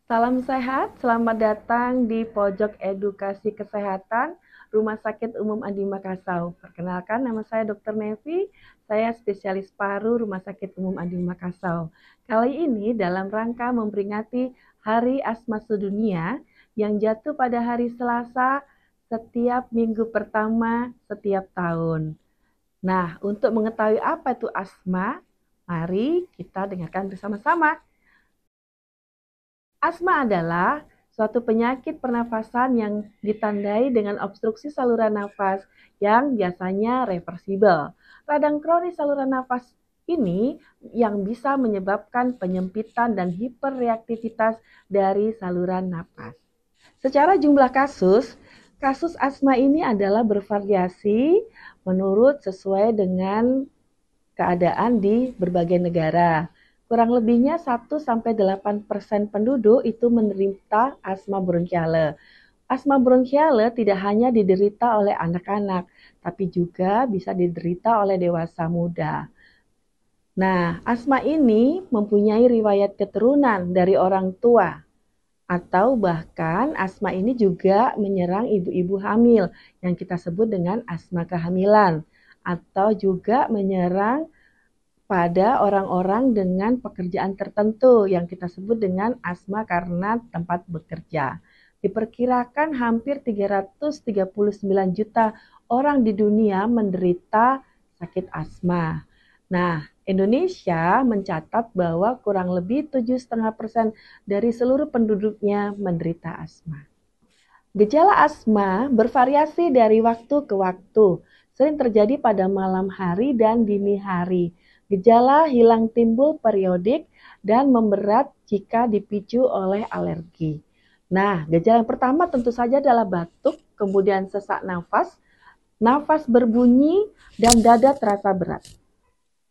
Salam sehat, selamat datang di Pojok Edukasi Kesehatan Rumah Sakit Umum Adi Makassau. Perkenalkan, nama saya Dr. Nevi, saya spesialis paru Rumah Sakit Umum Adi Makassau. Kali ini dalam rangka memperingati Hari Asma Sedunia yang jatuh pada hari Selasa setiap minggu pertama setiap tahun. Nah, untuk mengetahui apa itu asma, mari kita dengarkan bersama-sama. Asma adalah suatu penyakit pernafasan yang ditandai dengan obstruksi saluran nafas yang biasanya reversibel. Radang kronis saluran nafas ini yang bisa menyebabkan penyempitan dan hiperreaktivitas dari saluran nafas. Secara jumlah kasus asma ini adalah bervariasi menurut sesuai dengan keadaan di berbagai negara. Kurang lebihnya 1-8% penduduk itu menderita asma bronkiale. Asma bronkiale tidak hanya diderita oleh anak-anak, tapi juga bisa diderita oleh dewasa muda. Nah, asma ini mempunyai riwayat keturunan dari orang tua, atau bahkan asma ini juga menyerang ibu-ibu hamil yang kita sebut dengan asma kehamilan, atau juga menyerang pada orang-orang dengan pekerjaan tertentu yang kita sebut dengan asma karena tempat bekerja. Diperkirakan hampir 339 juta orang di dunia menderita sakit asma. Nah, Indonesia mencatat bahwa kurang lebih 7,5% dari seluruh penduduknya menderita asma. Gejala asma bervariasi dari waktu ke waktu, sering terjadi pada malam hari dan dini hari. Gejala hilang timbul periodik dan memberat jika dipicu oleh alergi. Nah, gejala yang pertama tentu saja adalah batuk, kemudian sesak nafas berbunyi, dan dada terasa berat.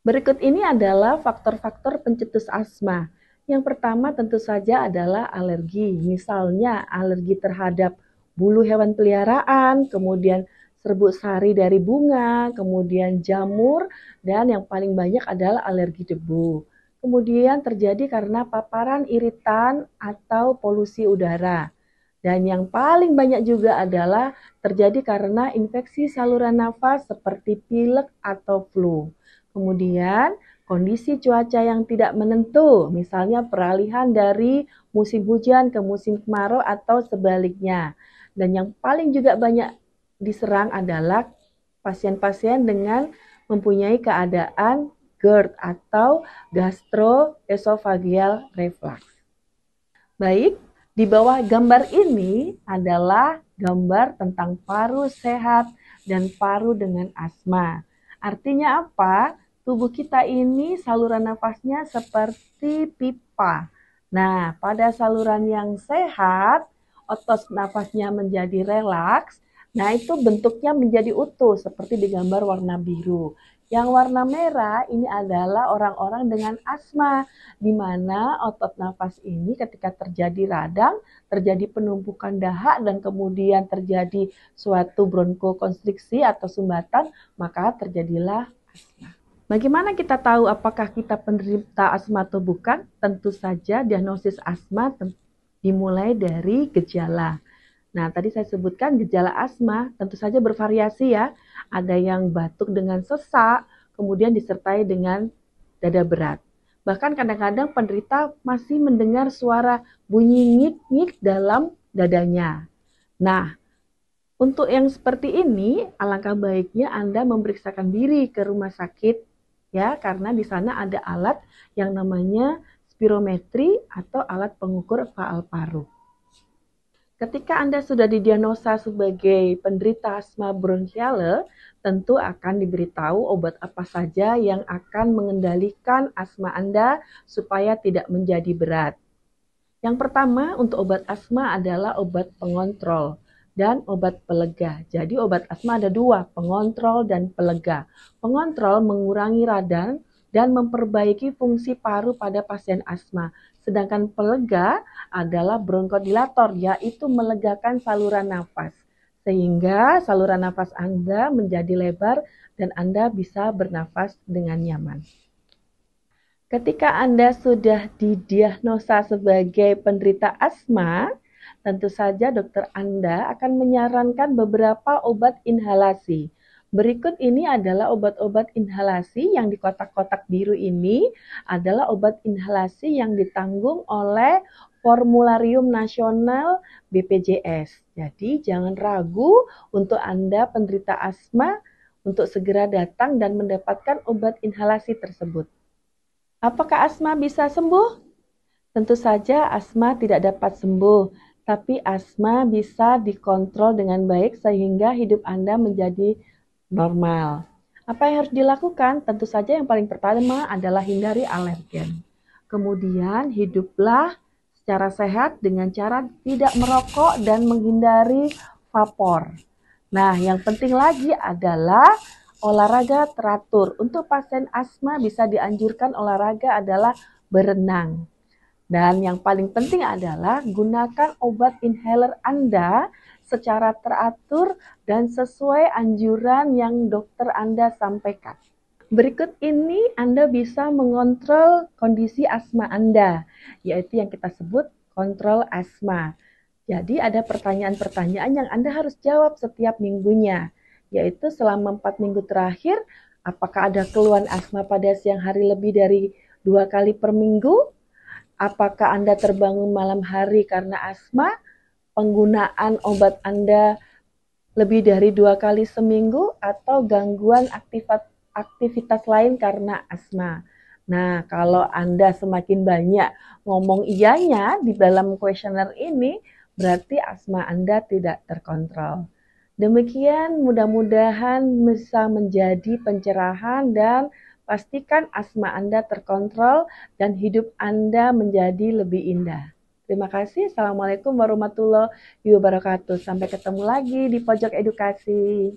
Berikut ini adalah faktor-faktor pencetus asma. Yang pertama tentu saja adalah alergi, misalnya alergi terhadap bulu hewan peliharaan, kemudian serbuk sari dari bunga, kemudian jamur, dan yang paling banyak adalah alergi debu. Kemudian terjadi karena paparan iritan atau polusi udara. Dan yang paling banyak juga adalah terjadi karena infeksi saluran nafas seperti pilek atau flu. Kemudian kondisi cuaca yang tidak menentu, misalnya peralihan dari musim hujan ke musim kemarau atau sebaliknya. Dan yang paling juga banyak diserang adalah pasien-pasien dengan mempunyai keadaan GERD atau gastroesophageal reflux. Baik, di bawah gambar ini adalah gambar tentang paru sehat dan paru dengan asma. Artinya apa? Tubuh kita ini saluran nafasnya seperti pipa. Nah, pada saluran yang sehat, otot nafasnya menjadi relaks. Nah, itu bentuknya menjadi utuh seperti di gambar warna biru. Yang warna merah ini adalah orang-orang dengan asma, di mana otot nafas ini ketika terjadi radang, terjadi penumpukan dahak dan kemudian terjadi suatu bronkokonstriksi atau sumbatan, maka terjadilah asma. Bagaimana kita tahu apakah kita penderita asma atau bukan? Tentu saja diagnosis asma dimulai dari gejala. Nah, tadi saya sebutkan gejala asma tentu saja bervariasi ya. Ada yang batuk dengan sesak, kemudian disertai dengan dada berat. Bahkan kadang-kadang penderita masih mendengar suara bunyi ngik-ngik dalam dadanya. Nah, untuk yang seperti ini, alangkah baiknya Anda memeriksakan diri ke rumah sakit ya, karena di sana ada alat yang namanya spirometri atau alat pengukur faal paru. Ketika Anda sudah didiagnosa sebagai penderita asma bronkiale, tentu akan diberitahu obat apa saja yang akan mengendalikan asma Anda supaya tidak menjadi berat. Yang pertama untuk obat asma adalah obat pengontrol dan obat pelega. Jadi obat asma ada dua, pengontrol dan pelega. Pengontrol mengurangi radang dan memperbaiki fungsi paru pada pasien asma. Sedangkan pelega adalah bronkodilator, yaitu melegakan saluran nafas. Sehingga saluran nafas Anda menjadi lebar dan Anda bisa bernafas dengan nyaman. Ketika Anda sudah didiagnosa sebagai penderita asma, tentu saja dokter Anda akan menyarankan beberapa obat inhalasi. Berikut ini adalah obat-obat inhalasi yang di kotak-kotak biru ini adalah obat inhalasi yang ditanggung oleh Formularium Nasional BPJS. Jadi jangan ragu untuk Anda penderita asma untuk segera datang dan mendapatkan obat inhalasi tersebut. Apakah asma bisa sembuh? Tentu saja asma tidak dapat sembuh, tapi asma bisa dikontrol dengan baik sehingga hidup Anda menjadi normal. Apa yang harus dilakukan? Tentu saja yang paling pertama adalah hindari alergen. Kemudian hiduplah secara sehat dengan cara tidak merokok dan menghindari vapor. Nah, yang penting lagi adalah olahraga teratur. Untuk pasien asma bisa dianjurkan olahraga adalah berenang. Dan yang paling penting adalah gunakan obat inhaler Anda secara teratur dan sesuai anjuran yang dokter Anda sampaikan. Berikut ini Anda bisa mengontrol kondisi asma Anda, yaitu yang kita sebut kontrol asma. Jadi ada pertanyaan-pertanyaan yang Anda harus jawab setiap minggunya, yaitu selama 4 minggu terakhir, apakah ada keluhan asma pada siang hari lebih dari 2 kali per minggu? Apakah Anda terbangun malam hari karena asma? Penggunaan obat Anda lebih dari 2 kali seminggu atau gangguan aktivitas lain karena asma. Nah, kalau Anda semakin banyak ngomong iyanya di dalam kuesioner ini, berarti asma Anda tidak terkontrol. Demikian mudah-mudahan bisa menjadi pencerahan dan pastikan asma Anda terkontrol dan hidup Anda menjadi lebih indah. Terima kasih. Assalamualaikum warahmatullahi wabarakatuh. Sampai ketemu lagi di Pojok Edukasi.